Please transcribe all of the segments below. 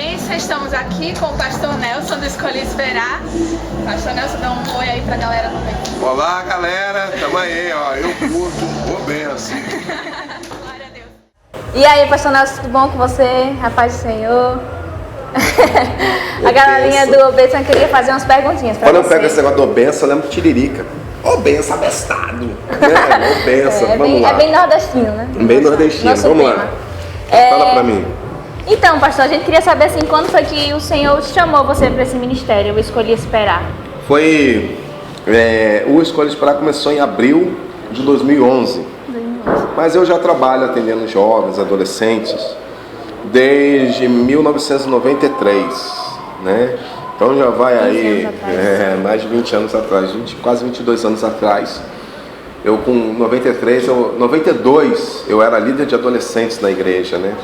bênção, estamos aqui com o pastor Nelson do Escolhi Esperar. Pastor Nelson, dá um oi aí pra galera também. Olá, galera, tamo aí, ó, eu curto, ô benção. Glória a Deus. E aí, pastor Nelson, tudo bom com você? A paz do Senhor. A galerinha do Obenção queria fazer umas perguntinhas pra você. Quando eu pego esse negócio do benção, eu lembro de Tiririca. Ô benção, abestado, né? Ô benção, vamos lá. É bem nordestino, né? Bem nordestino, Nosso vamos tema. lá. Fala pra mim. Então, pastor, a gente queria saber assim, quando foi que o Senhor chamou você para esse ministério? Eu escolhi esperar. Foi, o Escolhi Esperar começou em abril de 2011. Mas eu já trabalho atendendo jovens, adolescentes, desde 1993, né? Então já vai aí mais de 20 anos atrás, quase 22 anos atrás. Eu com 92 eu era líder de adolescentes na igreja, né?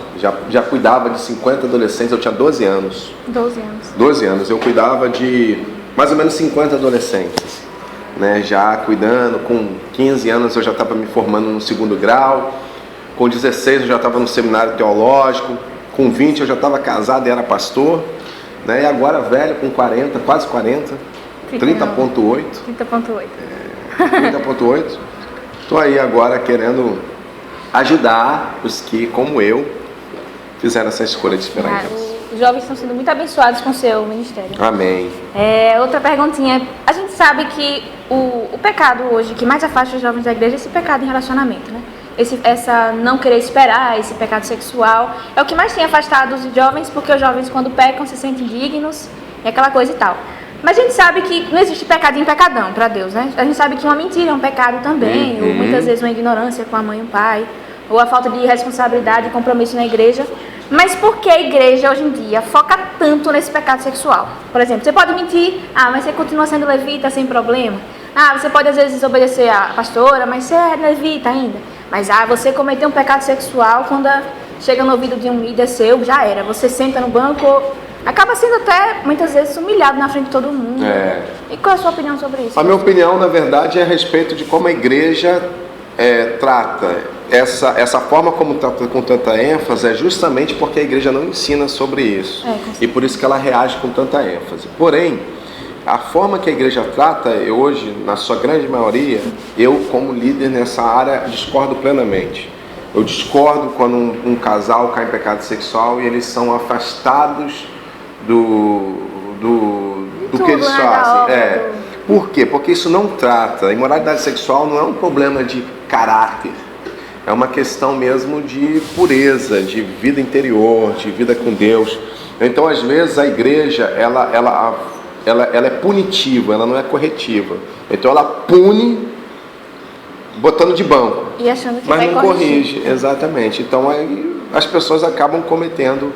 Já cuidava de 50 adolescentes, eu tinha 12 anos. 12 anos. 12 anos, eu cuidava de mais ou menos 50 adolescentes, né? Já cuidando, com 15 anos eu já estava me formando no segundo grau, com 16 eu já estava no seminário teológico, com 20 eu já estava casado e era pastor, né? E agora velho, com 40, quase 40, 30.8. 30.8. Estou aí agora querendo ajudar os que, como eu, fizeram essa escolha de esperar em Deus. Os jovens estão sendo muito abençoados com o seu ministério. Amém. Outra perguntinha. A gente sabe que o pecado hoje que mais afasta os jovens da igreja é esse pecado em relacionamento, né? Essa não querer esperar, esse pecado sexual, é o que mais tem afastado os jovens, porque os jovens quando pecam se sentem dignos e aquela coisa e tal. Mas a gente sabe que não existe pecadinho e pecadão para Deus, né? A gente sabe que uma mentira é um pecado também, ou muitas vezes uma ignorância com a mãe e o pai, ou a falta de responsabilidade e compromisso na igreja. Mas por que a igreja hoje em dia foca tanto nesse pecado sexual? Por exemplo, você pode mentir, mas você continua sendo levita sem problema. Você pode às vezes desobedecer a pastora, mas você é levita ainda. Mas você cometeu um pecado sexual, quando chega no ouvido de um líder seu, já era. Você senta no banco, acaba sendo até muitas vezes humilhado na frente de todo mundo. E qual é a sua opinião sobre isso? A minha opinião, na verdade, é a respeito de como a igreja trata essa forma como trata com tanta ênfase, é justamente porque a igreja não ensina sobre isso. E por isso que ela reage com tanta ênfase. Porém, a forma que a igreja trata hoje, na sua grande maioria, eu como líder nessa área discordo plenamente. Eu discordo quando um casal cai em pecado sexual e eles são afastados do que eles fazem. Por quê? Porque isso não trata. A imoralidade sexual não é um problema de caráter. É uma questão mesmo de pureza, de vida interior, de vida com Deus. Então, às vezes, a igreja, ela é punitiva, ela não é corretiva. Então, ela pune botando de banco. E achando que mas vai não corrigir. corrige, exatamente. Então, aí as pessoas acabam cometendo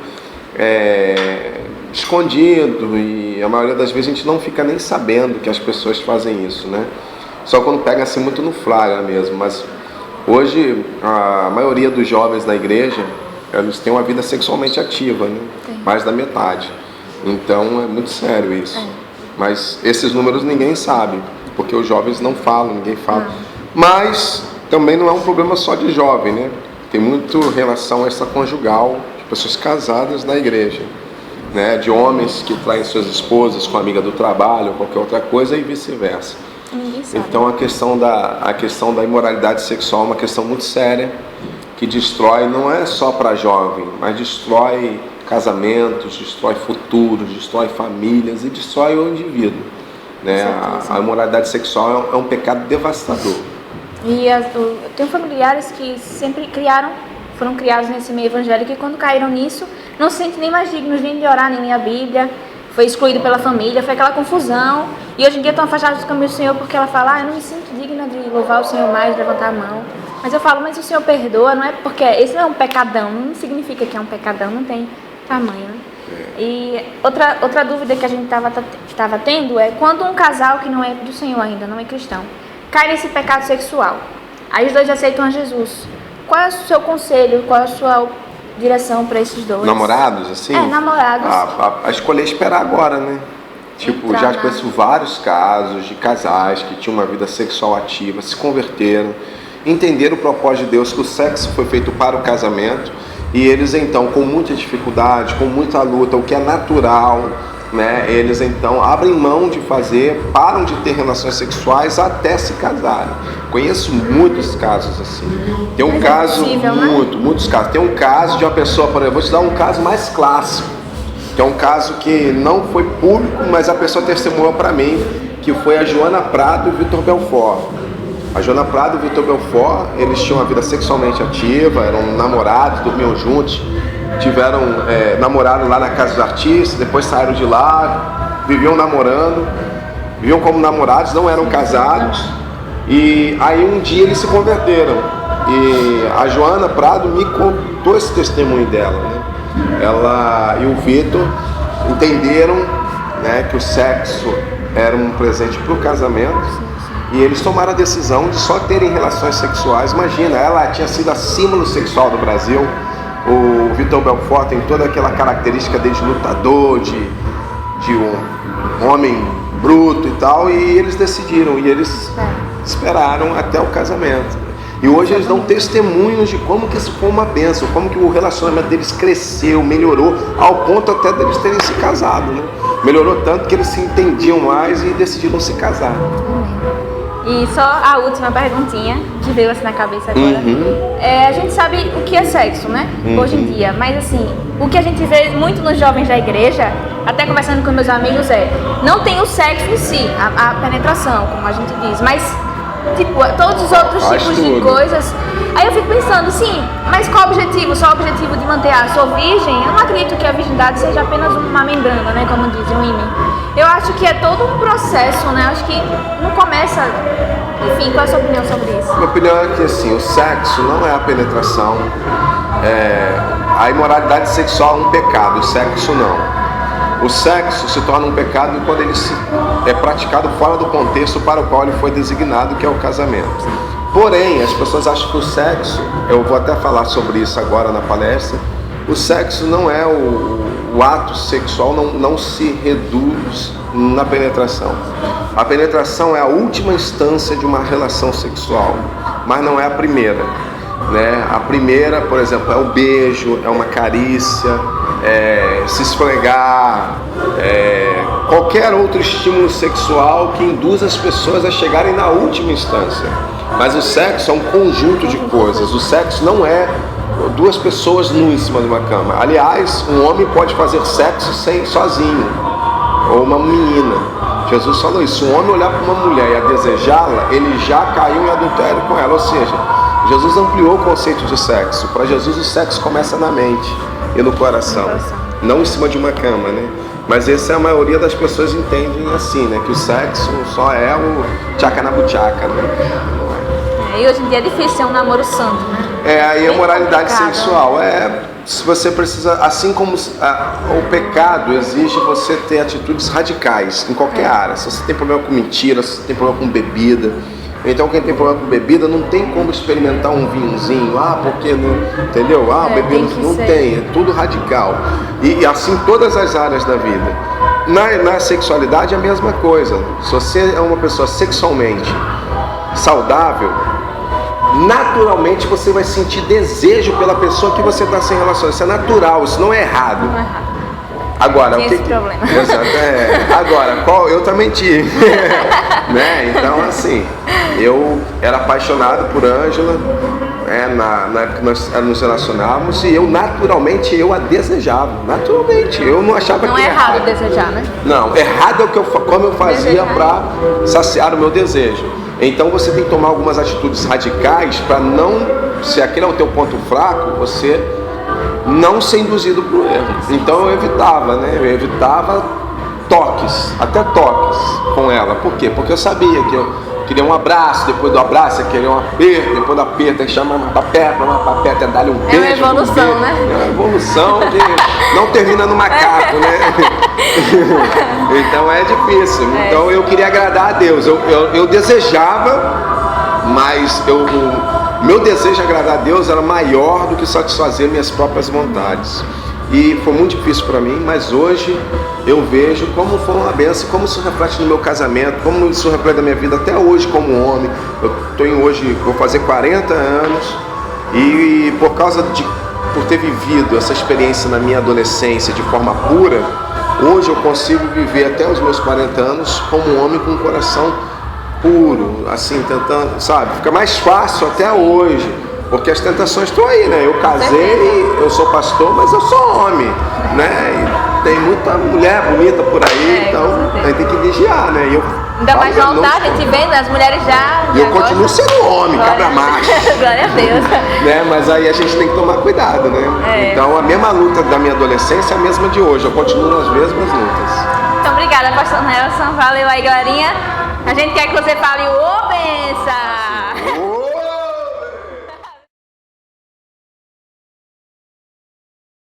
escondido, e a maioria das vezes a gente não fica nem sabendo que as pessoas fazem isso, né? Só quando pega assim muito no flagra mesmo. Mas hoje a maioria dos jovens na igreja, eles têm uma vida sexualmente ativa, né? Mais da metade. Então é muito sério isso. Mas esses números ninguém sabe, porque os jovens não falam, ninguém fala. Mas também não é um problema só de jovem, né? Tem muito relação extraconjugal de pessoas casadas na igreja, né? De homens que traem suas esposas com a amiga do trabalho ou qualquer outra coisa e vice-versa. Então a questão da imoralidade sexual é uma questão muito séria, que destrói, não é só para jovem, mas destrói casamentos, destrói futuros, destrói famílias e destrói o indivíduo, né? A imoralidade sexual é um pecado devastador. E eu tenho familiares que sempre foram criados nesse meio evangélico, e quando caíram nisso, não se sentem nem mais dignos nem de orar, nem ler a Bíblia, foi excluído pela família, foi aquela confusão, e hoje em dia estão afastados dos caminhos do Senhor, porque ela fala, eu não me sinto digna de louvar o Senhor mais, levantar a mão. Mas eu falo, mas o Senhor perdoa, não é porque esse não é um pecadão, não significa que é um pecadão, não tem tamanho, né? E outra dúvida que a gente estava tendo é, quando um casal que não é do Senhor ainda, não é cristão, cai nesse pecado sexual, aí os dois aceitam a Jesus, qual é o seu conselho, qual é a sua direção para esses dois? Namorados, assim? Namorados. A escolher esperar agora, né? Tipo, já conheço vários casos de casais que tinham uma vida sexual ativa, se converteram, entenderam o propósito de Deus, que o sexo foi feito para o casamento, E eles então, com muita dificuldade, com muita luta, o que é natural, né? Eles então abrem mão de fazer, param de ter relações sexuais até se casarem. Conheço muitos casos assim. Tem um caso, muitos casos. Tem um caso de uma pessoa, por exemplo, vou te dar um caso mais clássico, que é um caso que não foi público, mas a pessoa testemunhou para mim, que foi a Joana Prado e o Vitor Belfort. A Joana Prado e o Vitor Belfort, eles tinham uma vida sexualmente ativa, eram namorados, dormiam juntos, tiveram namorado lá na casa dos artistas, depois saíram de lá, viviam namorando, viviam como namorados, não eram casados, e aí um dia eles se converteram. E a Joana Prado me contou esse testemunho dela, né? Ela e o Vitor entenderam, né, que o sexo era um presente para o casamento. E eles tomaram a decisão de só terem relações sexuais. Imagina, ela tinha sido a símbolo sexual do Brasil. O Vitor Belfort tem toda aquela característica de lutador, de um homem bruto e tal. E eles decidiram, e eles esperaram até o casamento. E hoje eles dão testemunhos de como que isso foi uma bênção, como que o relacionamento deles cresceu, melhorou, ao ponto até deles terem se casado, né? Melhorou tanto que eles se entendiam mais e decidiram se casar. E só a última perguntinha que veio assim na cabeça agora. A gente sabe o que é sexo, né? Hoje em dia. Mas assim, o que a gente vê muito nos jovens da igreja, até conversando com meus amigos, não tem o sexo em si, a penetração, como a gente diz, mas tipo, todos os outros tipos de coisas. Aí eu fico pensando, sim, mas qual o objetivo? Só o objetivo de manter sou virgem? Eu não acredito que a virgindade seja apenas uma membrana, né? Como dizem o ímã. Eu acho que é todo um processo, né? Acho que não começa... Enfim, qual é a sua opinião sobre isso? Minha opinião é que assim, o sexo não é a penetração. A imoralidade sexual é um pecado, o sexo não. O sexo se torna um pecado quando ele é praticado fora do contexto para o qual ele foi designado, que é o casamento. Porém, as pessoas acham que o sexo, eu vou até falar sobre isso agora na palestra, o sexo não é o ato sexual, não se reduz na penetração. A penetração é a última instância de uma relação sexual, mas não é a primeira, né? A primeira, por exemplo, é o beijo, é uma carícia, se esfregar, qualquer outro estímulo sexual que induz as pessoas a chegarem na última instância. Mas o sexo é um conjunto de coisas. O sexo não é duas pessoas nuas em cima de uma cama. Aliás, um homem pode fazer sexo sozinho, ou uma menina. Jesus falou isso. Se um homem olhar para uma mulher e a desejá-la, ele já caiu em adultério com ela. Ou seja, Jesus ampliou o conceito de sexo. Para Jesus, o sexo começa na mente e no coração, não em cima de uma cama, né? Mas essa é a maioria das pessoas entendem assim, né? Que o sexo só é o tchaca na buchaca, né? E hoje em dia é difícil ser um namoro santo, né? Aí a moralidade sexual se você precisa, assim como o pecado exige você ter atitudes radicais em qualquer área. Se você tem problema com mentira, se você tem problema com bebida, então quem tem problema com bebida não tem como experimentar um vinhozinho, porque não, entendeu? Bebida não tem, é tudo radical. E assim todas as áreas da vida. Na sexualidade é a mesma coisa. Se você é uma pessoa sexualmente saudável, naturalmente você vai sentir desejo pela pessoa que você está sem relação. Isso é natural, isso não é errado. Não é errado. Agora, tem esse problema. Exato, agora, eu também tive. Né? Então, assim, eu era apaixonado por Ângela, na época que nós nos relacionávamos, e eu naturalmente a desejava. Naturalmente, eu não achava não que é errado desejar, né? Não, errado é como eu fazia para saciar o meu desejo. Então você tem que tomar algumas atitudes radicais para não, se aquele é o teu ponto fraco, você não ser induzido para o erro. Então eu evitava, né? Eu evitava até toques com ela. Por quê? Porque eu sabia que eu queria um abraço, depois do abraço eu queria um aperto, depois do aperto tem que chamar uma papeta, dar-lhe um beijo. É uma evolução, né? É uma evolução que não termina no macaco, né? Então é difícil. Então eu queria agradar a Deus. Eu desejava, mas meu desejo de agradar a Deus era maior do que satisfazer minhas próprias vontades. E foi muito difícil para mim, mas hoje eu vejo como foi uma bênção, como isso reflete no meu casamento, como isso reflete na minha vida até hoje como homem. Eu vou fazer 40 anos e por causa de por ter vivido essa experiência na minha adolescência de forma pura, hoje eu consigo viver até os meus 40 anos como um homem com um coração puro, assim, tentando, sabe? Fica mais fácil até hoje, porque as tentações estão aí, né? Eu casei, eu sou pastor, mas eu sou homem, né? E tem muita mulher bonita por aí, então a gente tem que vigiar, né? E eu ainda mais no altar, a gente vendo, as mulheres já. E eu continuo sendo homem, cabra macho. Glória a Deus. Né? Mas aí a gente tem que tomar cuidado, né? Então a mesma luta da minha adolescência é a mesma de hoje, eu continuo nas mesmas lutas. Então, obrigada, pastor Nelson. Valeu aí, galerinha. A gente quer que você fale, ô benção!